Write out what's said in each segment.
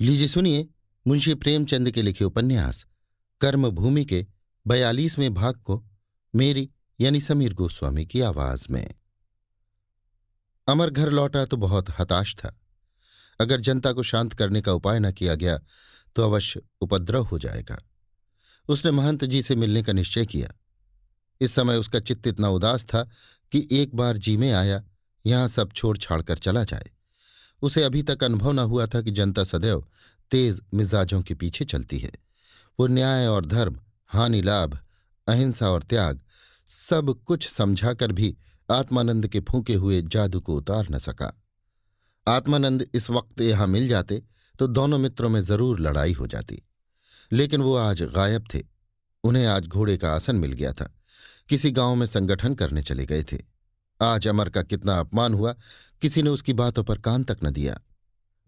लीजिए सुनिए मुंशी प्रेमचंद के लिखे उपन्यास कर्मभूमि के 42वें भाग को मेरी यानी समीर गोस्वामी की आवाज में। अमर घर लौटा तो बहुत हताश था। अगर जनता को शांत करने का उपाय न किया गया तो अवश्य उपद्रव हो जाएगा। उसने महंत जी से मिलने का निश्चय किया। इस समय उसका चित्त इतना उदास था कि एक बार जी में आया यहां सब छोड़ छाड़ कर चला जाए। उसे अभी तक अनुभव न हुआ था कि जनता सदैव तेज मिजाजों के पीछे चलती है। वो न्याय और धर्म, हानि लाभ, अहिंसा और त्याग सब कुछ समझाकर भी आत्मानंद के फूंके हुए जादू को उतार न सका। आत्मानंद इस वक्त यहां मिल जाते तो दोनों मित्रों में जरूर लड़ाई हो जाती, लेकिन वो आज गायब थे। उन्हें आज घोड़े का आसन मिल गया था। किसी गांव में संगठन करने चले गए थे। आज अमर का कितना अपमान हुआ, किसी ने उसकी बातों पर कान तक न दिया।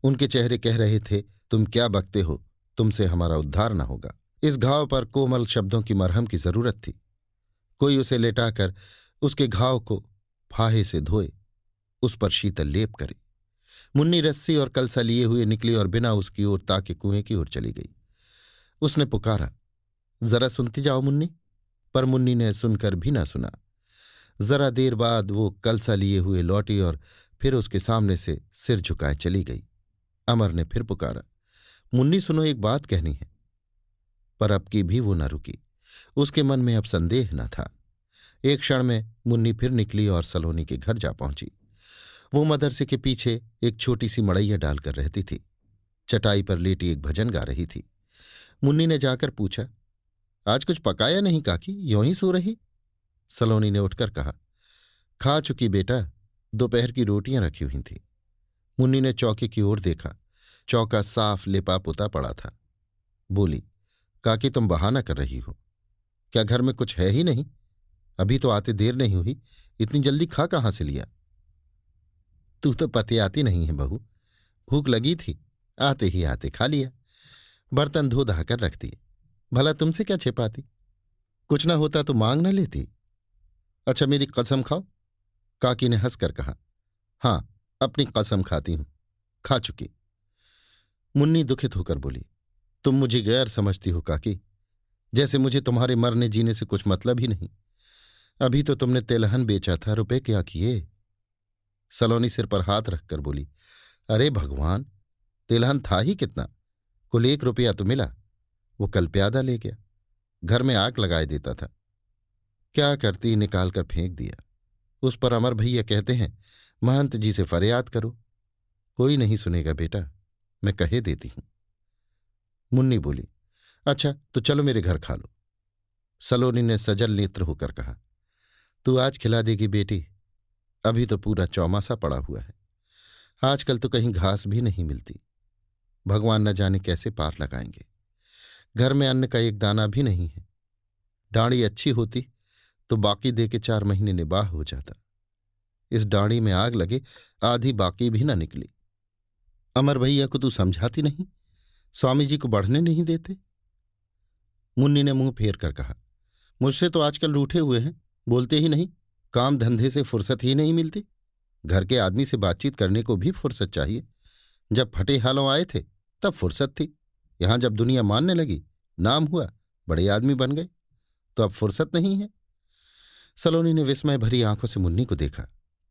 उनके चेहरे कह रहे थे, तुम क्या बकते हो, तुमसे हमारा उद्धार न होगा। इस घाव पर कोमल शब्दों की मरहम की जरूरत थी। कोई उसे लेटाकर उसके घाव को फाहे से धोए, उस पर शीतल लेप करे। मुन्नी रस्सी और कलसा लिए हुए निकली और बिना उसकी ओर ताके कुएं की ओर चली गई। उसने पुकारा, जरा सुनती जाओ मुन्नी। पर मुन्नी ने सुनकर भी ना सुना। जरा देर बाद वो कलसा लिए हुए लौटी और फिर उसके सामने से सिर झुकाए चली गई। अमर ने फिर पुकारा, मुन्नी सुनो, एक बात कहनी है। पर अब की भी वो न रुकी। उसके मन में अब संदेह न था। एक क्षण में मुन्नी फिर निकली और सलोनी के घर जा पहुंची। वो मदरसे के पीछे एक छोटी सी मड़ैया डालकर रहती थी। चटाई पर लेटी एक भजन गा रही थी। मुन्नी ने जाकर पूछा, आज कुछ पकाया नहीं काकी, यों ही सो रही? सलोनी ने उठकर कहा, खा चुकी बेटा, दोपहर की रोटियां रखी हुई थीं। मुन्नी ने चौके की ओर देखा। चौका साफ लिपा पुता पड़ा था। बोली, काकी तुम बहाना कर रही हो, क्या घर में कुछ है ही नहीं? अभी तो आते देर नहीं हुई, इतनी जल्दी खा कहाँ से लिया? तू तो पते आती नहीं है बहू, भूख लगी थी, आते ही आते खा लिया। बर्तन धो धाकर रख दिए, भला तुमसे क्या छिपाती? कुछ ना होता तो मांग न लेती। अच्छा मेरी कसम खाओ, काकी ने हंसकर कहा। हां, अपनी कसम खाती हूं, खा चुकी। मुन्नी दुखित होकर बोली, तुम मुझे गैर समझती हो काकी, जैसे मुझे तुम्हारे मरने जीने से कुछ मतलब ही नहीं। अभी तो तुमने तेलहन बेचा था, रुपए क्या किए? सलोनी सिर पर हाथ रखकर बोली, अरे भगवान, तेलहन था ही कितना, कुल 1 रुपया तो मिला। वो कल प्यादा ले गया, घर में आग लगाए देता था। क्या करती, निकाल कर फेंक दिया। उस पर अमर भैया कहते हैं, महंत जी से फरियाद करो। कोई नहीं सुनेगा बेटा, मैं कहे देती हूं। मुन्नी बोली, अच्छा तो चलो मेरे घर खा लो। सलोनी ने सजल नेत्र होकर कहा, तू आज खिला देगी बेटी? अभी तो पूरा चौमासा पड़ा हुआ है। आजकल तो कहीं घास भी नहीं मिलती। भगवान न जाने कैसे पार लगाएंगे। घर में अन्न का एक दाना भी नहीं है। डांडी अच्छी होती तो बाकी दे के 4 महीने निबाह हो जाता। इस डांडी में आग लगे, आधी बाकी भी ना निकली। अमर भैया को तू समझाती नहीं? स्वामी जी को बढ़ने नहीं देते? मुन्नी ने मुंह फेर कर कहा, मुझसे तो आजकल रूठे हुए हैं, बोलते ही नहीं। काम धंधे से फुर्सत ही नहीं मिलती। घर के आदमी से बातचीत करने को भी फुर्सत चाहिए। जब फटे हालों आए थे तब फुर्सत थी। यहां जब दुनिया मानने लगी, नाम हुआ, बड़े आदमी बन गए, तो अब फुर्सत नहीं है। सलोनी ने विस्मय भरी आंखों से मुन्नी को देखा।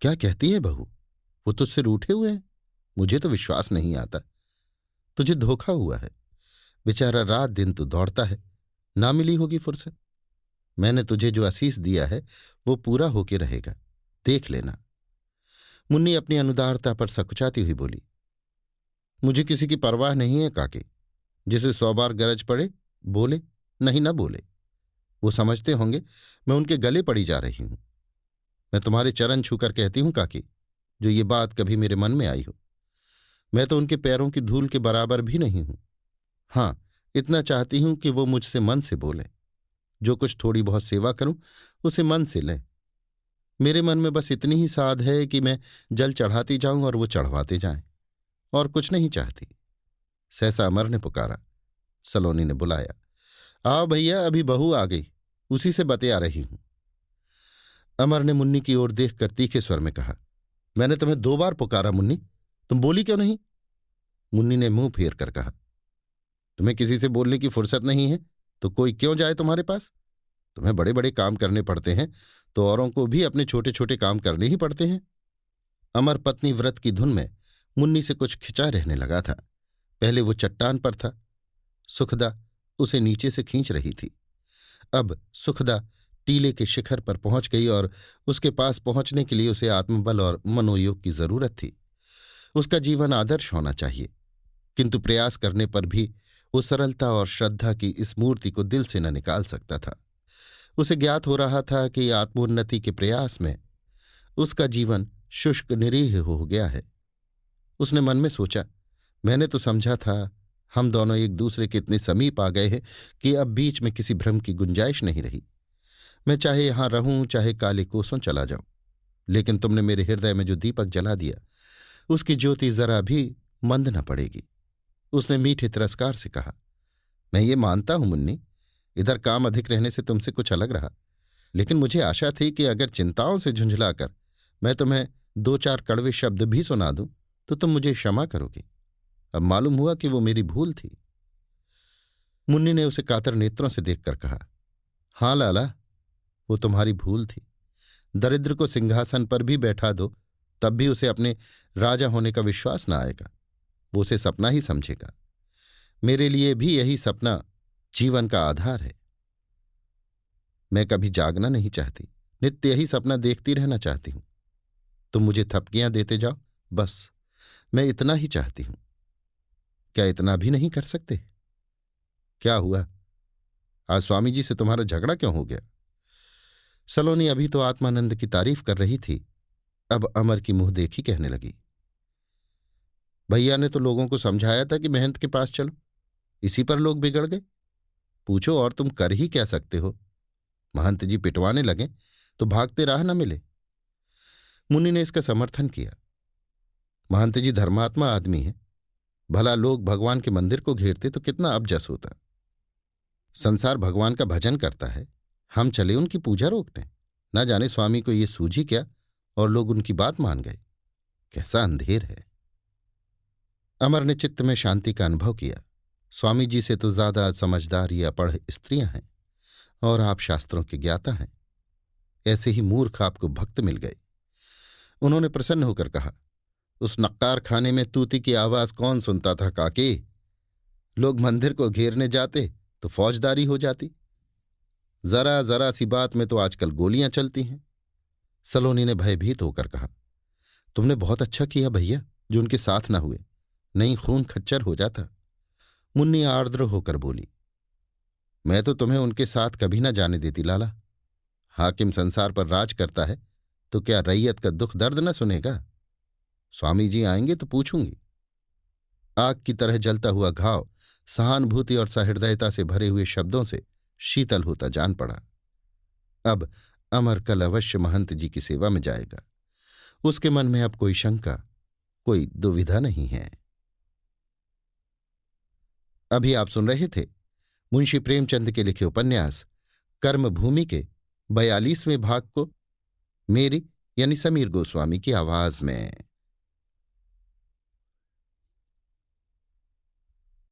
क्या कहती है बहू? वो तुझसे रूठे हुए हैं? मुझे तो विश्वास नहीं आता। तुझे धोखा हुआ है। बेचारा रात दिन तू दौड़ता है, ना मिली होगी फुर्सत। मैंने तुझे जो आशीष दिया है वो पूरा होके रहेगा, देख लेना। मुन्नी अपनी अनुदारता पर सकुचाती हुई बोली, मुझे किसी की परवाह नहीं है काके। जिसे 100 बार गरज पड़े बोले, नहीं ना बोले। वो समझते होंगे मैं उनके गले पड़ी जा रही हूं। मैं तुम्हारे चरण छूकर कहती हूं काकी, जो ये बात कभी मेरे मन में आई हो। मैं तो उनके पैरों की धूल के बराबर भी नहीं हूं। हां, इतना चाहती हूं कि वो मुझसे मन से बोले। जो कुछ थोड़ी बहुत सेवा करूं उसे मन से लें। मेरे मन में बस इतनी ही साध है कि मैं जल चढ़ाती जाऊं और वो चढ़वाते जाएं, और कुछ नहीं चाहती। सहसा अमर ने पुकारा। सलोनी ने बुलाया, आओ भैया, अभी बहू आ गई, उसी से बतिया रही हूं। अमर ने मुन्नी की ओर देखकर तीखे स्वर में कहा, मैंने तुम्हें 2 बार पुकारा मुन्नी, तुम बोली क्यों नहीं? मुन्नी ने मुंह फेर कर कहा, तुम्हें किसी से बोलने की फुर्सत नहीं है तो कोई क्यों जाए तुम्हारे पास? तुम्हें बड़े बड़े काम करने पड़ते हैं तो औरों को भी अपने छोटे छोटे काम करने ही पड़ते हैं। अमर पत्नी व्रत की धुन में मुन्नी से कुछ खिंचा रहने लगा था। पहले वो चट्टान पर था, सुखदा उसे नीचे से खींच रही थी। अब सुखदा टीले के शिखर पर पहुंच गई और उसके पास पहुंचने के लिए उसे आत्मबल और मनोयोग की जरूरत थी। उसका जीवन आदर्श होना चाहिए, किंतु प्रयास करने पर भी वो सरलता और श्रद्धा की इस मूर्ति को दिल से न निकाल सकता था। उसे ज्ञात हो रहा था कि आत्मोन्नति के प्रयास में उसका जीवन शुष्क निरीह हो गया है। उसने मन में सोचा, मैंने तो समझा था हम दोनों एक दूसरे के इतने समीप आ गए हैं कि अब बीच में किसी भ्रम की गुंजाइश नहीं रही। मैं चाहे यहां रहूं चाहे काले कोसों चला जाऊं, लेकिन तुमने मेरे हृदय में जो दीपक जला दिया उसकी ज्योति जरा भी मंद न पड़ेगी। उसने मीठे तिरस्कार से कहा, मैं ये मानता हूं मुन्नी, इधर काम अधिक रहने से तुमसे कुछ अलग रहा, लेकिन मुझे आशा थी कि अगर चिंताओं से झुंझलाकर मैं तुम्हें दो चार कड़वे शब्द भी सुना दूं तो तुम मुझे क्षमा करोगे। अब मालूम हुआ कि वो मेरी भूल थी। मुन्नी ने उसे कातर नेत्रों से देखकर कहा, हां लाला, वो तुम्हारी भूल थी। दरिद्र को सिंहासन पर भी बैठा दो तब भी उसे अपने राजा होने का विश्वास न आएगा। वो उसे सपना ही समझेगा। मेरे लिए भी यही सपना जीवन का आधार है। मैं कभी जागना नहीं चाहती, नित्य यही सपना देखती रहना चाहती हूं। तुम मुझे थपकियां देते जाओ, बस मैं इतना ही चाहती हूं। क्या इतना भी नहीं कर सकते? क्या हुआ, आज स्वामी जी से तुम्हारा झगड़ा क्यों हो गया? सलोनी अभी तो आत्मानंद की तारीफ कर रही थी, अब अमर की मुंह देखी कहने लगी, भैया ने तो लोगों को समझाया था कि महंत के पास चलो, इसी पर लोग बिगड़ गए। पूछो और तुम कर ही क्या सकते हो? महंत जी पिटवाने लगे तो भागते राह न मिले। मुन्नी ने इसका समर्थन किया। महंत जी धर्मात्मा आदमी है, भला लोग भगवान के मंदिर को घेरते तो कितना अबजस होता। संसार भगवान का भजन करता है, हम चले उनकी पूजा रोकने। न जाने स्वामी को ये सूझी क्या और लोग उनकी बात मान गए। कैसा अंधेर है। अमर ने चित्त में शांति का अनुभव किया। स्वामी जी से तो ज्यादा समझदार या पढ़ स्त्रियां हैं और आप शास्त्रों के ज्ञाता हैं। ऐसे ही मूर्ख आपको भक्त मिल गए। उन्होंने प्रसन्न होकर कहा, उस नक्कार खाने में तूती की आवाज कौन सुनता था काके? लोग मंदिर को घेरने जाते तो फौजदारी हो जाती। जरा जरा सी बात में तो आजकल गोलियां चलती हैं। सलोनी ने भयभीत होकर कहा, तुमने बहुत अच्छा किया भैया जो उनके साथ न हुए, नहीं खून खच्चर हो जाता। मुन्नी आर्द्र होकर बोली, मैं तो तुम्हें उनके साथ कभी न जाने देती लाला। हाकिम संसार पर राज करता है तो क्या रैयत का दुख दर्द न सुनेगा? स्वामी जी आएंगे तो पूछूंगी। आग की तरह जलता हुआ घाव सहानुभूति और सहृदयता से भरे हुए शब्दों से शीतल होता जान पड़ा। अब अमर कल अवश्य महंत जी की सेवा में जाएगा। उसके मन में अब कोई शंका, कोई दुविधा नहीं है। अभी आप सुन रहे थे मुंशी प्रेमचंद के लिखे उपन्यास कर्मभूमि के 42वें भाग को मेरी यानी समीर गोस्वामी की आवाज में।